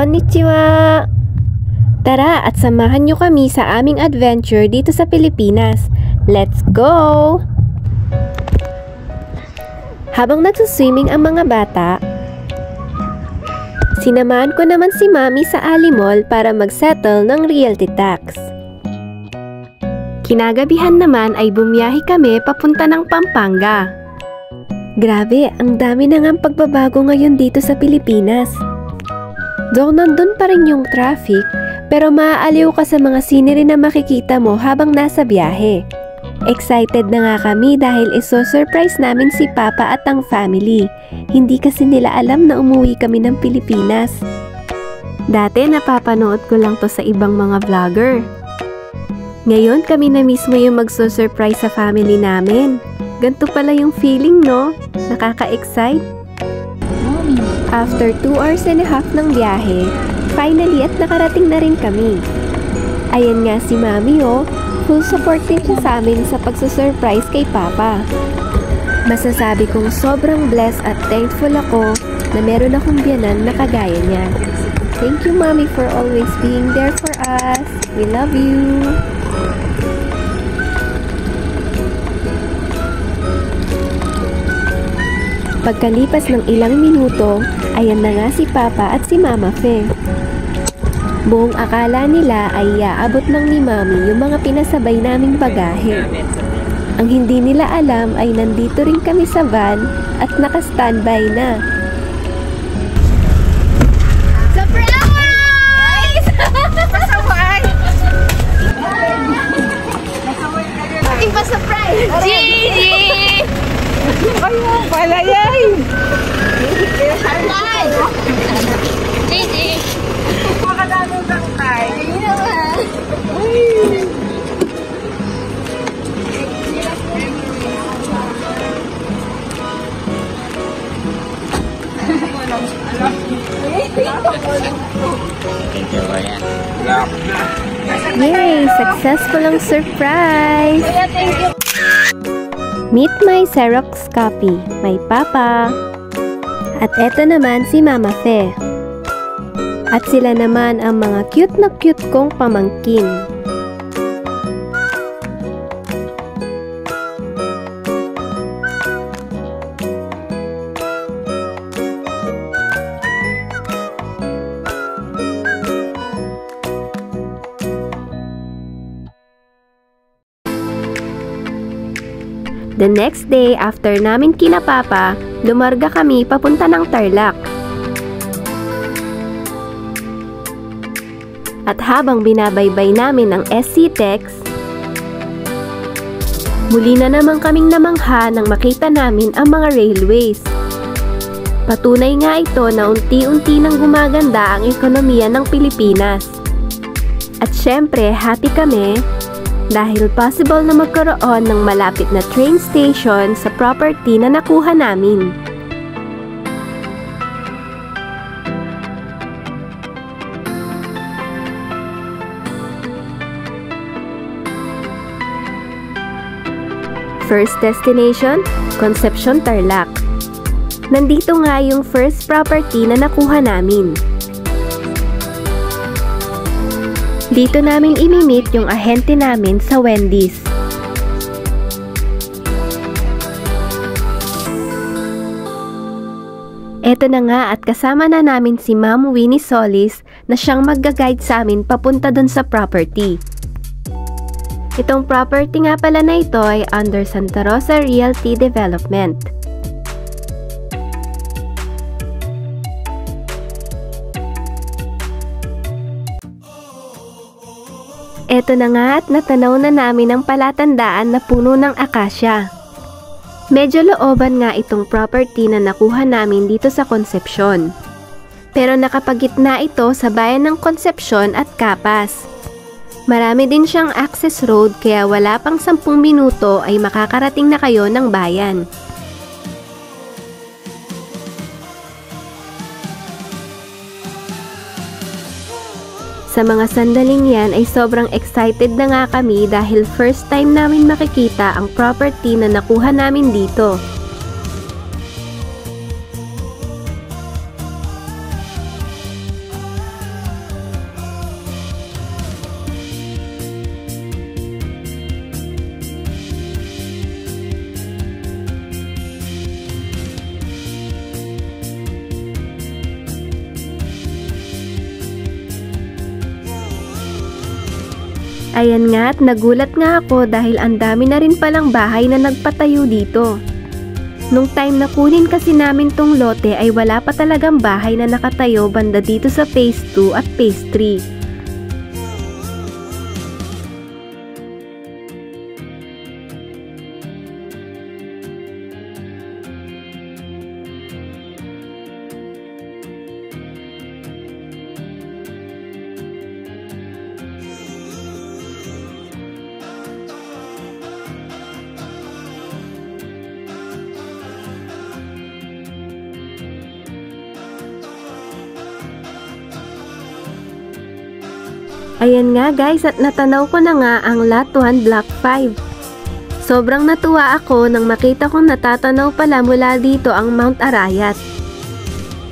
Konnichiwa! Tara at samahan nyo kami sa aming adventure dito sa Pilipinas. Let's go! Habang nagsuswimming ang mga bata, sinamahan ko naman si Mami sa Ali Mall para mag-settle ng realty tax. Kinagabihan naman ay bumiyahe kami papunta ng Pampanga. Grabe, ang dami na ngang pagbabago ngayon dito sa Pilipinas. Though nandun pa rin yung traffic, pero maaaliw ka sa mga scenery na makikita mo habang nasa biyahe. Excited na nga kami dahil iso-surprise namin si Papa at ang family. Hindi kasi nila alam na umuwi kami ng Pilipinas. Dati napapanood ko lang to sa ibang mga vlogger. Ngayon kami na mismo yung magso-surprise sa family namin. Ganto pala yung feeling, no? Nakaka-excite. After 2 hours and a half ng biyahe, finally at nakarating na rin kami. Ayan nga si Mami, oh. Full support din siya sa amin sa pagsusurprise kay Papa. Masasabi kong sobrang blessed at thankful ako na meron akong biyanan na kagaya niya. Thank you, Mami, for always being there for us. We love you. Pagkalipas ng ilang minuto, ayan na nga si Papa at si Mama Fe. Buong akala nila ay iaabot lang ni Mami yung mga pinasabay naming bagahe. Ang hindi nila alam ay nandito rin kami sa van at naka-standby na. Surprise! Pasaway! Ating pa-surprise! Gigi! Ayun, palayay! Santay! Gigi! Makadaming santay. Ayun naman! Yay! Successful ang surprise! Thank you! Meet my Xerox copy, my Papa. At eto naman si Mama Fe. At sila naman ang mga cute na cute kong pamangkin. The next day, after namin kina Papa, lumarga kami papunta ng Tarlac. At habang binabaybay namin ang SC Tex, muli na naman kaming namangha nang makita namin ang mga railways. Patunay nga ito na unti-unti nang gumaganda ang ekonomiya ng Pilipinas. At syempre, happy kami dahil possible na magkaroon ng malapit na train station sa property na nakuha namin. First destination, Concepcion, Tarlac. Nandito nga yung first property na nakuha namin. Dito namin imi-meet yung ahente namin sa Wendy's. Eto na nga at kasama na namin si Ma'am Winnie Solis na siyang magga-guide sa amin papunta dun sa property. Itong property nga pala na ito ay under Santa Rosa Realty Development. Eto na nga at natanaw na namin ang palatandaan na puno ng akasya. Medyo looban nga itong property na nakuha namin dito sa Concepcion. Pero nakapagitna ito sa bayan ng Concepcion at Capas. Marami din siyang access road kaya wala pang 10 minuto ay makakarating na kayo ng bayan. Sa mga sandaling yan ay sobrang excited na nga kami dahil first time namin makikita ang property na nakuha namin dito. Ayan nga at nagulat nga ako dahil ang dami na rin palang bahay na nagpatayo dito. Nung time na kunin kasi namin tong lote ay wala pa talagang bahay na nakatayo banda dito sa Phase 2 at Phase 3. Ayan nga guys at natanaw ko na nga ang Lot 1 Block 5. Sobrang natuwa ako nang makita kong natatanaw pala mula dito ang Mount Arayat.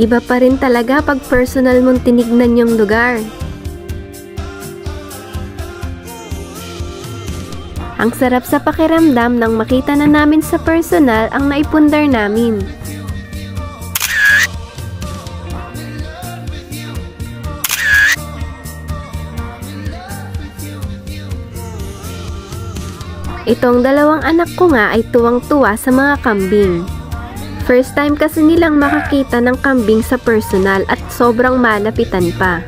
Iba pa rin talaga pag personal mong tinignan yung lugar. Ang sarap sa pakiramdam nang makita na namin sa personal ang naipundar namin. Itong dalawang anak ko nga ay tuwang-tuwa sa mga kambing. First time kasi nilang makakita ng kambing sa personal at sobrang malapitan pa.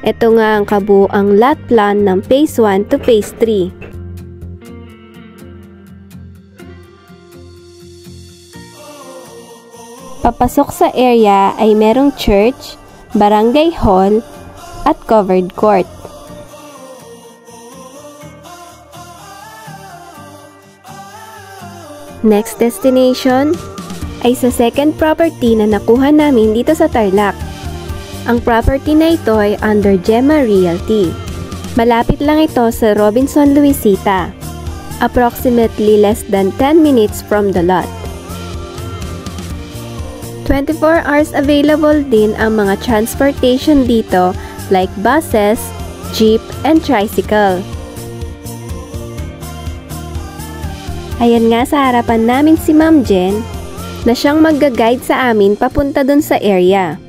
Ito nga ang kabuuang lot plan ng Phase 1 to Phase 3. Papasok sa area ay merong church, barangay hall, at covered court. Next destination ay sa second property na nakuha namin dito sa Tarlac. Ang property na ito ay under Gemma Realty. Malapit lang ito sa Robinson, Luisita. Approximately less than 10 minutes from the lot. 24 hours available din ang mga transportation dito like buses, jeep, and tricycle. Ayan nga sa harapan namin si Ma'am Jen na siyang magga-guide sa amin papunta dun sa area.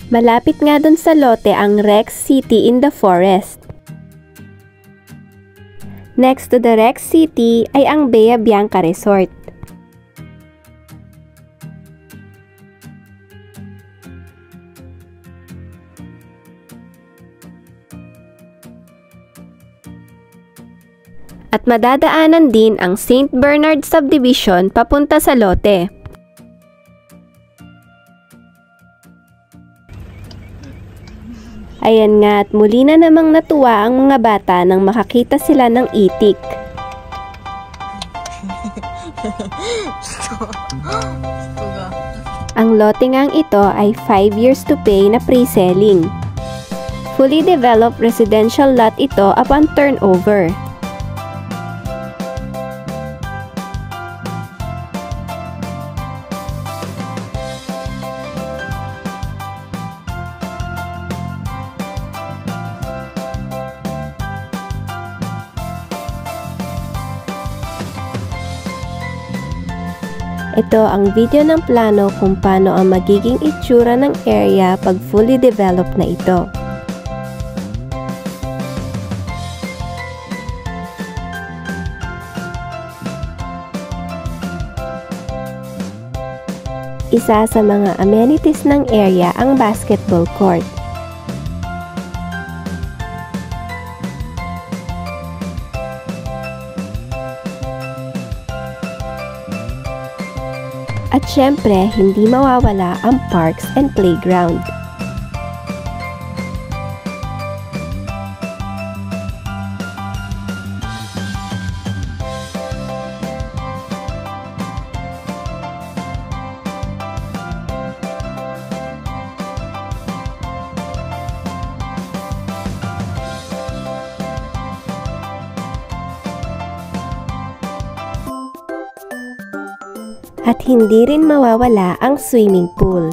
Malapit nga dun sa lote ang Rex City in the Forest. Next to the Rex City ay ang Bea Bianca Resort. At madadaanan din ang St. Bernard Subdivision papunta sa lote. Ayan nga at muli na namang natuwa ang mga bata nang makakita sila ng itik. Ang lote ngang ito ay 5 years to pay na pre-selling. Fully developed residential lot ito upon turnover. Ito ang video ng plano kung paano ang magiging itsura ng area pag fully developed na ito. Isa sa mga amenities ng area ang basketball court. At syempre, hindi mawawala ang parks and playground. At hindi rin mawawala ang swimming pool.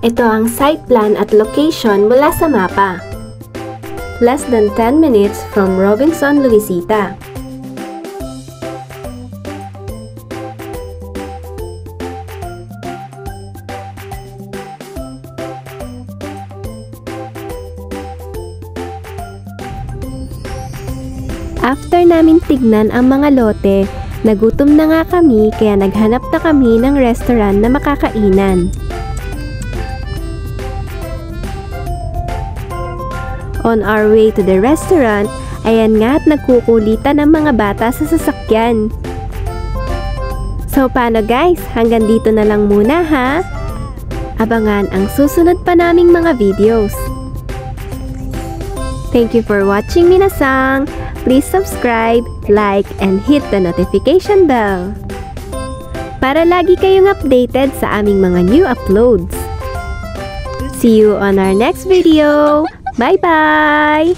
Ito ang site plan at location mula sa mapa. Less than 10 minutes from Robinson, Luisita. After namin tignan ang mga lote, nagutom na nga kami kaya naghanap na kami ng restaurant na makakainan. On our way to the restaurant, ayan nga at nagkukulitan ng mga bata sa sasakyan. So paano guys? Hanggang dito na lang muna ha? Abangan ang susunod pa naming mga videos. Thank you for watching minasang. Please subscribe, like, and hit the notification bell para lagi kayong updated sa aming mga new uploads. See you on our next video! Bye-bye!